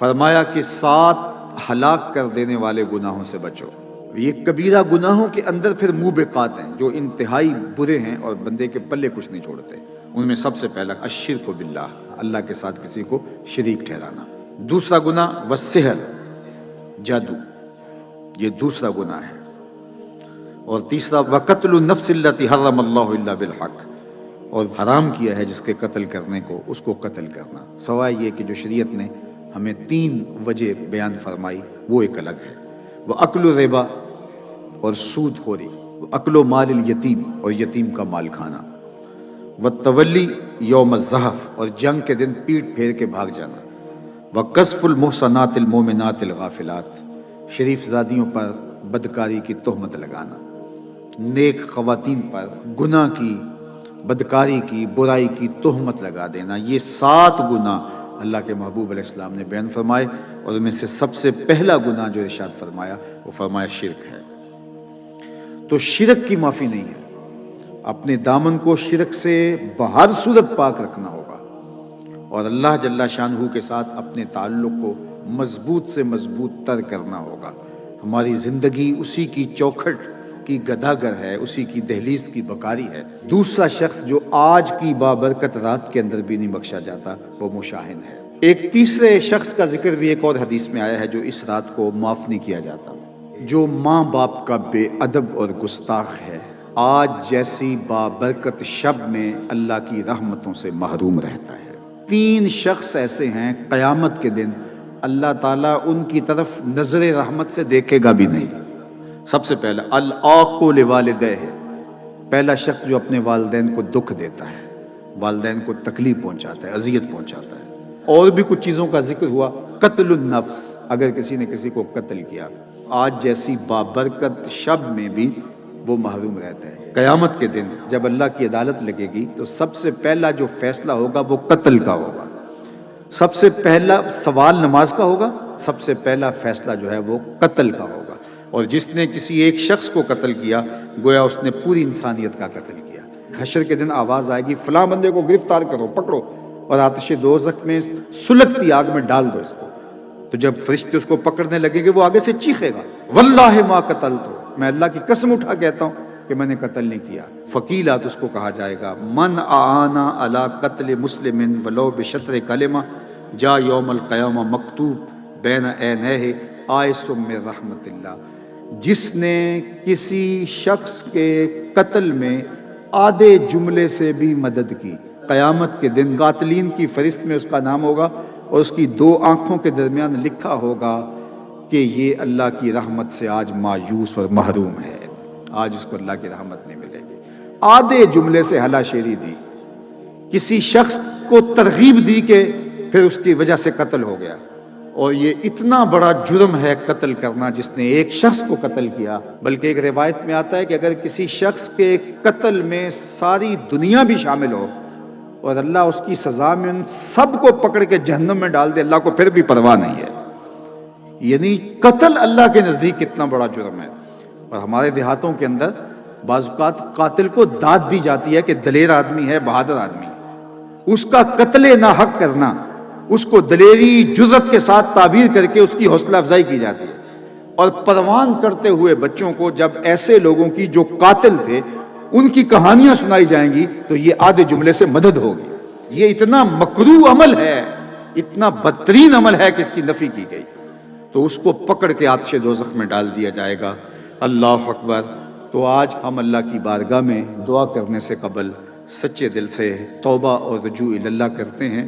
فرمایا کہ 7 ہلاک کر دینے والے گناہوں سے بچو۔ یہ کبیرہ گناہوں کے اندر پھر موبقات ہیں جو انتہائی برے ہیں اور بندے کے پلے کچھ نہیں چھوڑتے۔ ان میں سب سے پہلا الشرک باللہ، اللہ کے ساتھ کسی کو شریک ٹھہرانا۔ دوسرا گناہ والسحر، جادو، یہ دوسرا گناہ ہے۔ اور تیسرا وقتل النفس التي حرم اللہ الا بالحق، اور حرام کیا ہے جس کے قتل کرنے کو اس کو قتل کرنا، سوائے یہ کہ جو شریعت نے ہمیں 3 وجہ بیان فرمائی وہ ایک الگ ہے۔ وَأَكْلُ الرِّبَا، اور سود خوری، وَأَكْلُ مال الیتیم، اور یتیم کا مال کھانا، وَالتَّوَلِّي یوم الزحف، اور جنگ کے دن پیٹ پھیر کے بھاگ جانا، وَقَذْفُ الْمُحْصَنَاتِ الْمُؤْمِنَاتِ الْغَافِلَاتِ، شریف زادیوں پر بدکاری کی تہمت لگانا، نیک خواتین پر گناہ کی، بدکاری کی، برائی کی تہمت لگا دینا۔ یہ 7 گناہ اللہ کے محبوب علیہ السلام نے بیان فرمائے، اور ان میں سے سب سے پہلا گناہ جو ارشاد فرمایا وہ فرمایا شرک ہے۔ تو شرک کی معافی نہیں ہے، اپنے دامن کو شرک سے بہر صورت پاک رکھنا ہوگا، اور اللہ جل شانہ کے ساتھ اپنے تعلق کو مضبوط سے مضبوط تر کرنا ہوگا۔ ہماری زندگی اسی کی چوکھٹ کی گداگر ہے، اسی کی دہلیز کی بکاری ہے۔ دوسرا شخص جو آج کی بابرکت رات کے اندر بھی نہیں بخشا جاتا وہ مشاہن ہے۔ ایک تیسرے شخص کا ذکر بھی ایک اور حدیث میں آیا ہے جو اس رات کو معاف نہیں کیا جاتا، جو ماں باپ کا بے ادب اور گستاخ ہے، آج جیسی بابرکت شب میں اللہ کی رحمتوں سے محروم رہتا ہے۔ 3 شخص ایسے ہیں قیامت کے دن اللہ تعالیٰ ان کی طرف نظر رحمت سے دیکھے گا بھی نہیں۔ سب سے پہلا العاق لوالدیہ، پہلا شخص جو اپنے والدین کو دکھ دیتا ہے، والدین کو تکلیف پہنچاتا ہے، اذیت پہنچاتا ہے۔ اور بھی کچھ چیزوں کا ذکر ہوا، قتل النفس، اگر کسی نے کسی کو قتل کیا، آج جیسی بابرکت شب میں بھی وہ محروم رہتا ہے۔ قیامت کے دن جب اللہ کی عدالت لگے گی تو سب سے پہلا جو فیصلہ ہوگا وہ قتل کا ہوگا، سب سے پہلا سوال نماز کا ہوگا، سب سے پہلا فیصلہ جو ہے وہ قتل کا ہوگا۔ اور جس نے کسی ایک شخص کو قتل کیا گویا اس نے پوری انسانیت کا قتل کیا۔ حشر کے دن آواز آئے گی فلاں بندے کو گرفتار کرو، پکڑو، اور آتش دوزخ میں سلگتی آگ میں ڈال دو اس کو۔ تو جب فرشتے اس کو پکڑنے لگیں گے وہ آگے سے چیخے گا واللہ ما قتلت، میں اللہ کی قسم اٹھا کہتا ہوں کہ میں نے قتل نہیں کیا۔ فقیلا، تو اس کو کہا جائے گا من اعانا علی قتل مسلم ولو بشطر کلمہ جا یوم القیامہ مکتوب بین عینیہ آئس من رحمت اللہ، جس نے کسی شخص کے قتل میں آدھے جملے سے بھی مدد کی، قیامت کے دن قاتلین کی فہرست میں اس کا نام ہوگا اور اس کی 2 آنکھوں کے درمیان لکھا ہوگا کہ یہ اللہ کی رحمت سے آج مایوس اور محروم ہے، آج اس کو اللہ کی رحمت نہیں ملے گی۔ آدھے جملے سے ہلا شیری دی، کسی شخص کو ترغیب دی کہ پھر اس کی وجہ سے قتل ہو گیا۔ اور یہ اتنا بڑا جرم ہے قتل کرنا جس نے ایک شخص کو قتل کیا، بلکہ ایک روایت میں آتا ہے کہ اگر کسی شخص کے قتل میں ساری دنیا بھی شامل ہو اور اللہ اس کی سزا میں ان سب کو پکڑ کے جہنم میں ڈال دے، اللہ کو پھر بھی پرواہ نہیں ہے۔ یعنی قتل اللہ کے نزدیک کتنا بڑا جرم ہے۔ اور ہمارے دیہاتوں کے اندر بعض اوقات قاتل کو داد دی جاتی ہے کہ دلیر آدمی ہے، بہادر آدمی ہے، اس کا قتل ناحق کرنا، اس کو دلیری جرأت کے ساتھ تعبیر کر کے اس کی حوصلہ افزائی کی جاتی ہے۔ اور پروان چڑھتے ہوئے بچوں کو جب ایسے لوگوں کی جو قاتل تھے ان کی کہانیاں سنائی جائیں گی تو یہ آدھے جملے سے مدد ہوگی۔ یہ اتنا مکروہ عمل ہے، اتنا بدترین عمل ہے کہ اس کی نفی کی گئی، تو اس کو پکڑ کے آتش دوزخ میں ڈال دیا جائے گا۔ اللہ اکبر۔ تو آج ہم اللہ کی بارگاہ میں دعا کرنے سے قبل سچے دل سے توبہ اور رجوع الی اللہ کرتے ہیں۔